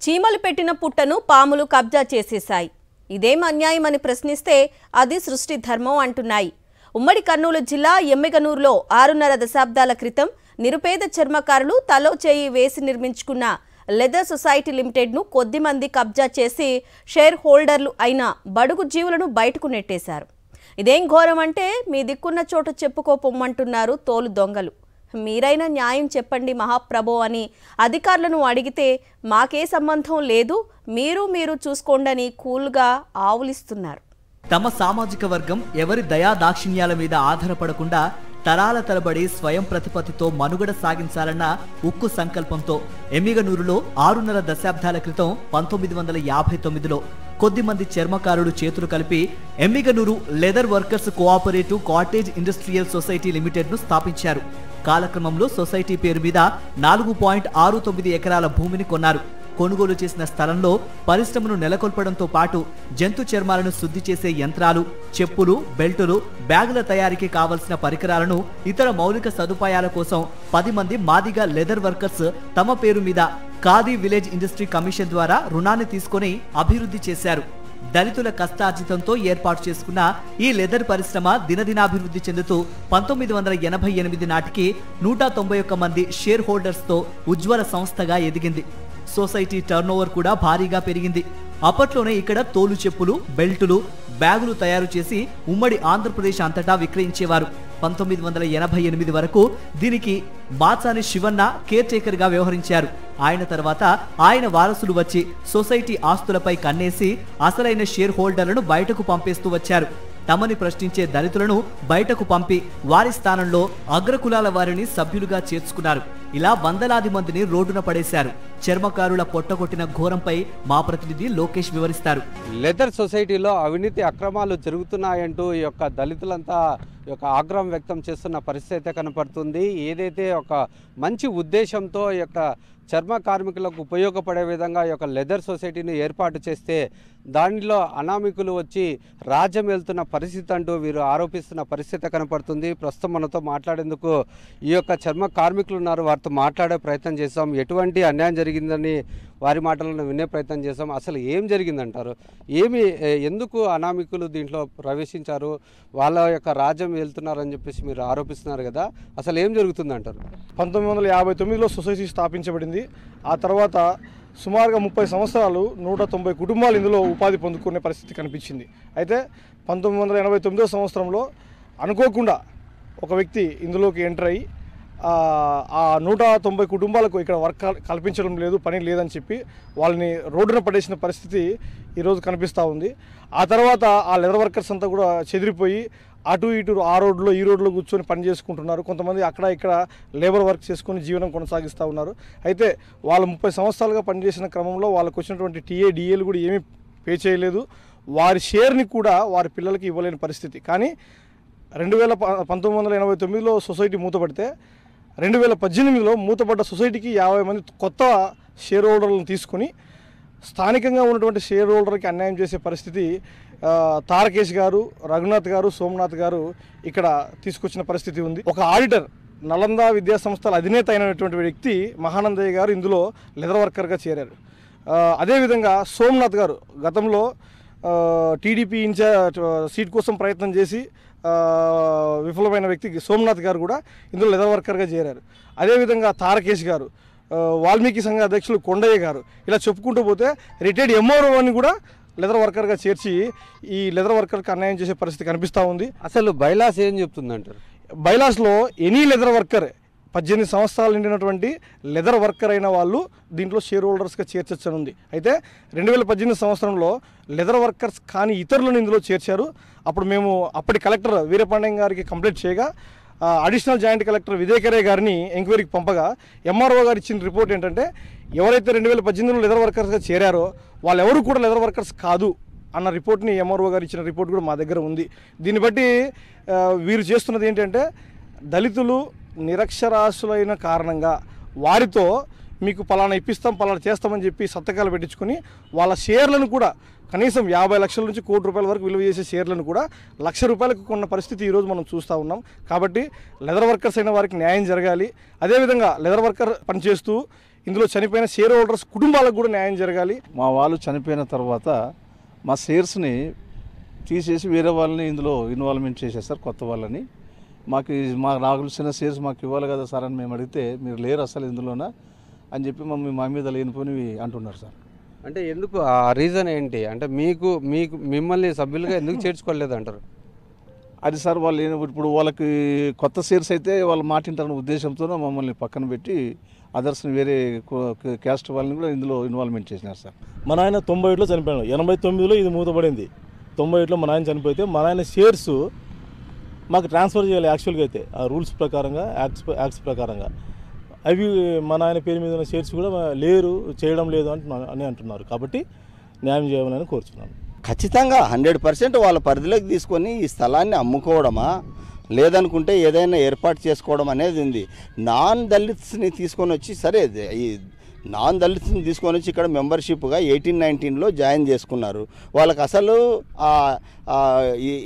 చీమలు పెట్టిన పుట్టను పాములు కబ్జా చేసేశాయి. ఇదేం అన్యాయమని ప్రశ్నిస్తే అది సృష్టి ధర్మం అంటున్నాయి. ఉమ్మడి కర్నూలు జిల్లా ఎమ్మిగనూరులో 6.5 దశాబ్దాల క్రితం నిరుపేద చర్మకారులు తలో చేయి వేసి నిర్మించుకున్న లెదర్ సొసైటీ లిమిటెడ్ను కొద్దిమంది కబ్జా చేసి షేర్ హోల్డర్లు అయిన బడుగు జీవులను బయటకు నెట్టేశారు. ఇదేం ఘోరం అంటే మీ దిక్కున్న చోట చెప్పుకోపొమ్మంటున్నారు తోలు దొంగలు. మీరైనా న్యాయం చెప్పండి మహాప్రభో అని అధికారులను అడిగితే మాకే సంబంధం లేదు, మీరు చూసుకోండని కూల్గా ఆవులిస్తున్నారు. తమ సామాజిక వర్గం ఎవరి దయా దాక్షిణ్యాల మీద ఆధారపడకుండా తరాల తరబడి స్వయం ప్రతిపత్తితో మనుగడ సాగించాలన్న ఉక్కు సంకల్పంతో ఎమ్మిగనూరులో 6.5 దశాబ్దాల క్రితం 1959లో కొద్దిమంది చర్మకారులు చేతులు కలిపి Emmiganur leather workers cooperative cottage industrial society లిమిటెడ్ను స్థాపించారు. కాలక్రమంలో సొసైటీ పేరు మీద 4.69 ఎకరాల భూమిని కొన్నారు. కొనుగోలు చేసిన స్థలంలో పరిశ్రమను నెలకొల్పడంతో పాటు జంతు చర్మాలను శుద్ధి చేసే యంత్రాలు, చెప్పులు, బెల్టులు, బ్యాగుల తయారీకి కావలసిన పరికరాలను, ఇతర మౌలిక సదుపాయాల కోసం 10 మంది మాదిగా లెదర్ వర్కర్స్ తమ పేరు మీద ఖాదీ విలేజ్ ఇండస్ట్రీ కమిషన్ ద్వారా రుణాన్ని తీసుకొని అభివృద్ధి చేశారు. దళితుల కష్టార్జితంతో ఏర్పాటు చేసుకున్న ఈ లెదర్ పరిశ్రమ దినదినాభివృద్ధి చెందుతూ 1988 నాటికి 191 మంది షేర్ హోల్డర్స్తో ఉజ్వల సంస్థగా ఎదిగింది. సొసైటీ టర్నోవర్ కూడా భారీగా పెరిగింది. అప్పట్లోనే ఇక్కడ తోలు చెప్పులు, బెల్టులు, బ్యాగులు తయారు చేసి ఉమ్మడి ఆంధ్రప్రదేశ్ అంతటా విక్రయించేవారు. 1988 వరకు దీనికి బాచాని శివన్న కేర్ టేకర్ గా వ్యవహరించారు. ఆయన తర్వాత ఆయన వారసులు వచ్చి సొసైటీ ఆస్తులపై కన్నేసి అసలైన షేర్ హోల్డర్లను బయటకు పంపేస్తూ వచ్చారు. తమని ప్రశ్నించే దళితులను బయటకు పంపి వారి స్థానంలో అగ్రకులాల వారిని సభ్యులుగా చేర్చుకున్నారు. ఇలా వందలాది మందిని రోడ్డున పడేశారు. చర్మకారుల పొట్టగొట్టిన ఘోరంపై మా ప్రతినిధి లోకేష్ వివరిస్తారు. లెదర్ సొసైటీలో అవినీతి అక్రమాలు జరుగుతున్నాయంటూ ఈ యొక్క దళితులంతా ఈ యొక్క ఆగ్రహం వ్యక్తం చేస్తున్న పరిస్థితి అయితే కనపడుతుంది. ఏదైతే ఒక మంచి ఉద్దేశంతో ఈ యొక్క చర్మ కార్మికులకు ఉపయోగపడే విధంగా ఈ యొక్క లెదర్ సొసైటీని ఏర్పాటు చేస్తే దానిలో అనామికులు వచ్చి రాజ్యం వెళ్తున్న పరిస్థితి అంటూ వీరు ఆరోపిస్తున్న పరిస్థితి కనపడుతుంది. ప్రస్తుతం మనతో మాట్లాడేందుకు ఈ యొక్క చర్మ కార్మికులు ఉన్నారు. వారితో మాట్లాడే ప్రయత్నం చేస్తాం. ఎటువంటి అన్యాయం జరిగిందని వారి మాటలను వినే ప్రయత్నం చేస్తాం. అసలు ఏం జరిగిందంటారు? ఎందుకు అనామికులు దీంట్లో ప్రవేశించారు? వాళ్ళ యొక్క రాజ్యం వెళ్తున్నారని చెప్పేసి మీరు ఆరోపిస్తున్నారు కదా, అసలు ఏం జరుగుతుందంటారు? 1959లో సొసైటీ స్థాపించబడింది. ఆ తర్వాత సుమారుగా 30 సంవత్సరాలు 190 కుటుంబాలు ఇందులో ఉపాధి పొందుకునే పరిస్థితి కనిపించింది. అయితే 1989వ సంవత్సరంలో అనుకోకుండా ఒక వ్యక్తి ఇందులోకి ఎంటర్ అయ్యి ఆ 190 కుటుంబాలకు ఇక్కడ వర్క్ కల్పించడం లేదు, పని లేదని చెప్పి వాళ్ళని రోడ్డున పడేసిన పరిస్థితి ఈరోజు కనిపిస్తూ ఉంది. ఆ తర్వాత ఆ లెదర్ వర్కర్స్ అంతా కూడా చెదిరిపోయి అటు ఇటు ఆ రోడ్లో ఈ రోడ్లో కూర్చొని పని చేసుకుంటున్నారు. కొంతమంది అక్కడ ఇక్కడ లేబర్ వర్క్ చేసుకొని జీవనం కొనసాగిస్తూ ఉన్నారు. అయితే వాళ్ళు 30 సంవత్సరాలుగా పనిచేసిన క్రమంలో వాళ్ళకు వచ్చినటువంటి టీఏ డిఏలు కూడా ఏమీ పే చేయలేదు. వారి షేర్ని కూడా వారి పిల్లలకి ఇవ్వలేని పరిస్థితి. కానీ 1989లో సొసైటీ మూతపడితే 2018లో మూతపడ్డ సొసైటీకి 50 మంది కొత్త షేర్ హోల్డర్లను తీసుకొని స్థానికంగా ఉన్నటువంటి షేర్ హోల్డర్కి అన్యాయం చేసే పరిస్థితి తారకేష్ గారు, రఘునాథ్ గారు, సోమనాథ్ గారు ఇక్కడ తీసుకొచ్చిన పరిస్థితి ఉంది. ఒక ఆడిటర్, నలంద విద్యా సంస్థల అధినేత అయినటువంటి వ్యక్తి మహానందయ్య గారు ఇందులో లెదర్ వర్కర్గా చేరారు. అదేవిధంగా సోమనాథ్ గారు గతంలో టీడీపీ ఇన్ఛార్జ్ సీట్ కోసం ప్రయత్నం చేసి విఫలమైన వ్యక్తి సోమనాథ్ గారు కూడా ఇందులో లెదర్ వర్కర్గా చేరారు. అదేవిధంగా తారకేష్ గారు, వాల్మీకి సంఘ అధ్యక్షులు కొండయ్య గారు, ఇలా చెప్పుకుంటూ పోతే రిటైర్డ్ ఎంఆర్ఓ అని కూడా లెదర్ వర్కర్గా చేర్చి ఈ లెదర్ వర్కర్కి అన్యాయం చేసే పరిస్థితి కనిపిస్తూ ఉంది. అసలు బైలాస్ ఏం చెప్తుందంటారు? బైలాస్లో ఎనీ లెదర్ వర్కర్ 18 సంవత్సరాలు నిండినటువంటి లెదర్ వర్కర్ అయిన వాళ్ళు దీంట్లో షేర్ హోల్డర్స్గా చేర్చొచ్చనుంది. అయితే 2018 సంవత్సరంలో లెదర్ వర్కర్స్ కానీ ఇతరులను ఇందులో చేర్చారు. అప్పుడు మేము అప్పటి కలెక్టర్ వీరపాండ్యం గారికి కంప్లైంట్ చేయగా అడిషనల్ జాయింట్ కలెక్టర్ విజయకరే గారిని ఎంక్వైరీకి పంపగా ఎంఆర్ఓ గారు ఇచ్చిన రిపోర్ట్ ఏంటంటే ఎవరైతే 2018లో లెదర్ వర్కర్స్గా చేరారో వాళ్ళెవరూ కూడా లెదర్ వర్కర్స్ కాదు అన్న రిపోర్ట్ని ఎంఆర్ఓ గారు ఇచ్చిన రిపోర్ట్ కూడా మా దగ్గర ఉంది. దీన్ని బట్టి వీరు చేస్తున్నది ఏంటంటే దళితులు నిరక్షరాస్యులైన కారణంగా వారితో మీకు పలానా ఇప్పిస్తాం, పలానా చేస్తామని చెప్పి సంతకాలు పెట్టించుకొని వాళ్ళ షేర్లను కూడా కనీసం 50 లక్షల నుంచి ₹1 కోటి వరకు విలువ చేసే షేర్లను కూడా ₹1,00,000 కొన్న పరిస్థితి ఈరోజు మనం చూస్తూ ఉన్నాం. కాబట్టి లెదర్ వర్కర్స్ అయిన వారికి న్యాయం జరగాలి. అదేవిధంగా లెదర్ వర్కర్ పనిచేస్తూ ఇందులో చనిపోయిన షేర్ హోల్డర్స్ కుటుంబాలకు కూడా న్యాయం జరగాలి. మా వాళ్ళు చనిపోయిన తర్వాత మా షేర్స్ని తీసేసి వేరే వాళ్ళని ఇందులో ఇన్వాల్వ్మెంట్ చేసేస్తారు, కొత్త వాళ్ళని. మాకు రావాల్సిన షేర్స్ మాకు ఇవ్వాలి కదా సార్ అని మేము అడిగితే మీరు లేరు అసలు ఇందులోనా అని చెప్పి మా మీద లేనిపోయినవి అంటున్నారు సార్. అంటే ఎందుకు ఆ రీజన్ ఏంటి? అంటే మిమ్మల్ని సభ్యులుగా ఎందుకు చేర్చుకోలేదు అంటారు? అది సార్ వాళ్ళు ఇప్పుడు వాళ్ళకి కొత్త షేర్స్ అయితే వాళ్ళు మాటింటారన్న ఉద్దేశంతో మమ్మల్ని పక్కన పెట్టి అదర్స్ని వేరే క్యాస్ట్ వాళ్ళని కూడా ఇందులో ఇన్వాల్వ్మెంట్ చేసినారు సార్. మా నాయన 97లో చనిపోయాడు, 89లో ఇది మూతపడింది. 97లో మా నాయన చనిపోతే మా నాయన షేర్స్ మాకు ట్రాన్స్ఫర్ చేయాలి యాక్చువల్గా అయితే ఆ రూల్స్ ప్రకారంగా, యాక్ట్స్ ప్రకారంగా. అవి మా నాయన పేరు మీద ఉన్న షేర్స్ కూడా లేరు, చేయడం లేదు అని అంటున్నారు. కాబట్టి న్యాయం చేయాలని కోరుచున్నాను. ఖచ్చితంగా 100% వాళ్ళ పరిధిలోకి తీసుకొని ఈ స్థలాన్ని అమ్ముకోవడమా లేదనుకుంటే ఏదైనా ఏర్పాటు చేసుకోవడం అనేది ఉంది. నాన్ దళిత్స్ని తీసుకొని వచ్చి సరే ఈ నాన్ దళిత్స్ని తీసుకొని వచ్చి ఇక్కడ మెంబర్షిప్గా 1819లో జాయిన్ చేసుకున్నారు. వాళ్ళకి అసలు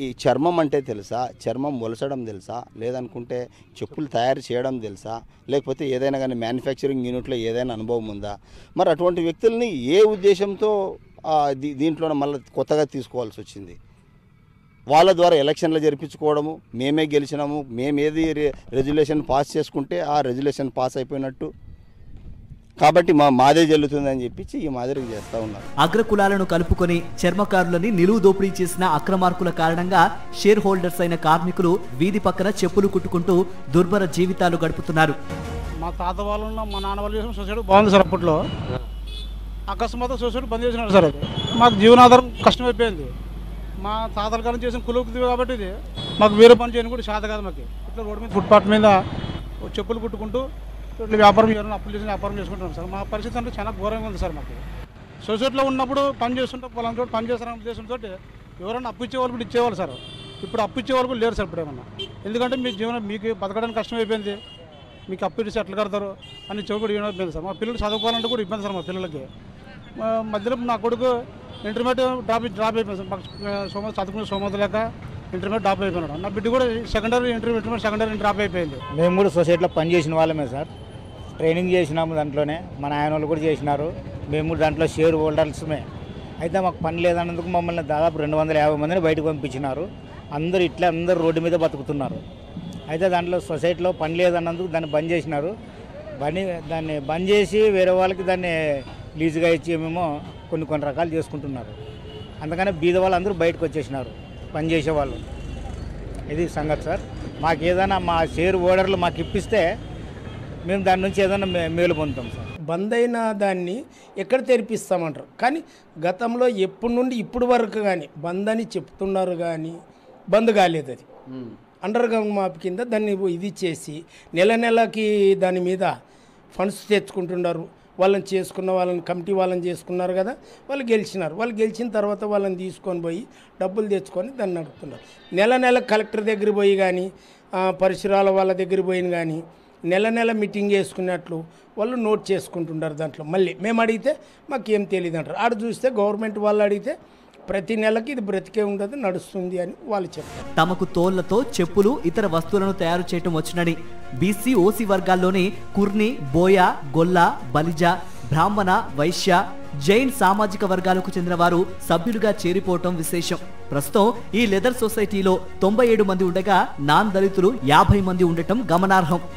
ఈ చర్మం అంటే తెలుసా, చర్మం ఒలచడం తెలుసా, లేదనుకుంటే చెప్పులు తయారు చేయడం తెలుసా, లేకపోతే ఏదైనా కానీ మ్యానుఫ్యాక్చరింగ్ యూనిట్లో ఏదైనా అనుభవం ఉందా? మరి అటువంటి వ్యక్తుల్ని ఏ ఉద్దేశంతో దీంట్లో మళ్ళీ కొత్తగా తీసుకోవాల్సి వచ్చింది? వాళ్ళ ద్వారా ఎలక్షన్లు జరిపించుకోవడము, మేమే గెలిచినాము, మేమేది రెజల్యూషన్ పాస్ చేసుకుంటే ఆ రెజల్యూషన్ పాస్ అయిపోయినట్టు, కాబట్టి మాదే జల్లుతుందని చెప్పించి ఈ మాదిరి చేస్తూ ఉన్నారు. అగ్రకులాలను కలుపుకొని చర్మకారులని నిలువు దోపిడీ చేసిన అక్రమార్కుల కారణంగా షేర్ హోల్డర్స్ అయిన కార్మికులు వీధి పక్కన చెప్పులు కుట్టుకుంటూ దుర్భర జీవితాలు గడుపుతున్నారు. మా తాత వాళ్ళు మా నాన్న వాళ్ళు చేసిన సొసైటీ బాగుంది సార్. అప్పట్లో అకస్మాత్తుగా సొసైటీ బంద్ చేసినారు సార్. అది మాకు జీవనాధారం కష్టమైపోయింది. మా తాతల కాలం చేసిన కులుకుది కాబట్టి ఇది మాకు వేరే పని చేయని కూడా శాత కాదు. మాకు ఇట్లా రోడ్డు మీద ఫుట్పాత్ మీద చెప్పులు కుట్టుకుంటూ ఇట్లా వ్యాపారం చేయాలని అప్పులు చేసిన వ్యాపారం చేసుకుంటున్నాం సార్. మా పరిస్థితి అంటే చాలా ఘోరంగా ఉంది సార్. మాకు సొసైటీలో ఉన్నప్పుడు పని చేస్తుంటే పొలం చోటు పని చేస్తారనే ఉద్దేశంతో ఎవరైనా అప్పు ఇచ్చేవాళ్ళు కూడా ఇచ్చేవాళ్ళు సార్. ఇప్పుడు అప్పు ఇచ్చేవాళ్ళు కూడా లేరు సార్ ఇప్పుడు ఏమన్నా. ఎందుకంటే మీ జీవనం మీకు బతకడానికి కష్టమైపోయింది, మీకు అప్పు ఇచ్చి ఎట్లా కడతారు అని చెవి కూడా ఇబ్బంది సార్. మా పిల్లలు చదువుకోవాలంటే కూడా ఇబ్బంది సార్. మా పిల్లలకి మధ్యలో నా కొడుకు ఇంటర్మీడియట్ డ్రాప్ అయిపోయింది సార్. మాకు చదువుకునే సోమత లేక ఇంటర్మీడియట్ డ్రాప్ అయిపోయినాడు. నా బిడ్డ కూడా సెకండరీ డ్రాప్ అయిపోయింది. మేము కూడా సొసైటీలో పనిచేసిన వాళ్ళమే సార్. ట్రైనింగ్ చేసినాము దాంట్లోనే, మా నాయన వాళ్ళు కూడా చేసినారు. మేము కూడా దాంట్లో షేర్ హోల్డర్స్మే. అయితే మాకు పని లేదన్నందుకు మమ్మల్ని దాదాపు 250 మందిని బయటకు పంపించినారు. అందరూ రోడ్డు మీద బతుకుతున్నారు. అయితే దాంట్లో సొసైటీలో పని లేదన్నందుకు దాన్ని బంద్ చేసినారు. దాన్ని బంద్ చేసి వేరే వాళ్ళకి దాన్ని లీజుగా ఇచ్చి మేము కొన్ని రకాలు చేసుకుంటున్నారు. అందుకని బీద వాళ్ళు అందరూ బయటకు వచ్చేసినారు పనిచేసే వాళ్ళు. ఇది సంగతి సార్. మాకు ఏదైనా మా షేర్ హోల్డర్లు మాకు ఇప్పిస్తే మేము దాని నుంచి ఏదైనా మేలు పొందుతాం సార్. బంద్ అయిన దాన్ని ఎక్కడ తెరిపిస్తామంటారు, కానీ గతంలో ఎప్పటి నుండి ఇప్పుడు వరకు కానీ బంద్ అని చెప్తున్నారు, కానీ బంద్ కాలేదు. అది అండర్ గ్రౌండ్ మాప్ కింద దాన్ని ఇది చేసి నెలకి దాని మీద ఫండ్స్ తెచ్చుకుంటున్నారు. వాళ్ళని చేసుకున్న వాళ్ళని కమిటీ వాళ్ళని చేసుకున్నారు కదా, వాళ్ళు గెలిచినారు. వాళ్ళు గెలిచిన తర్వాత వాళ్ళని తీసుకొని పోయి డబ్బులు తెచ్చుకొని దాన్ని నడుపుతున్నారు. నెల కలెక్టర్ దగ్గర పోయి కానీ పరిసరాల వాళ్ళ దగ్గర పోయిన కానీ నెల మీటింగ్ చేసుకున్నట్లు వాళ్ళు నోట్ చేసుకుంటున్నారు. దాంట్లో మళ్ళీ మేము అడిగితే మాకేం తెలియదు అంటారు. ఆడ చూస్తే గవర్నమెంట్ వాళ్ళు అడిగితే ప్రతి నెలకి ఇది బ్రతికే ఉండదు, నడుస్తుంది అని వాళ్ళు చెప్తారు. తమకు తోళ్లతో చెప్పులు ఇతర వస్తువులను తయారు చేయటం వచ్చునని బీసీ ఓసీ వర్గాల్లోని కుర్ని, బోయ, గొల్ల, బలిజ, బ్రాహ్మణ, వైశ్య, జైన్ సామాజిక వర్గాలకు చెందిన వారు సభ్యులుగా చేరిపోవటం విశేషం. ప్రస్తుతం ఈ లెదర్ సొసైటీలో 97 మంది ఉండగా నాన్ దళితులు 50 మంది ఉండటం గమనార్హం.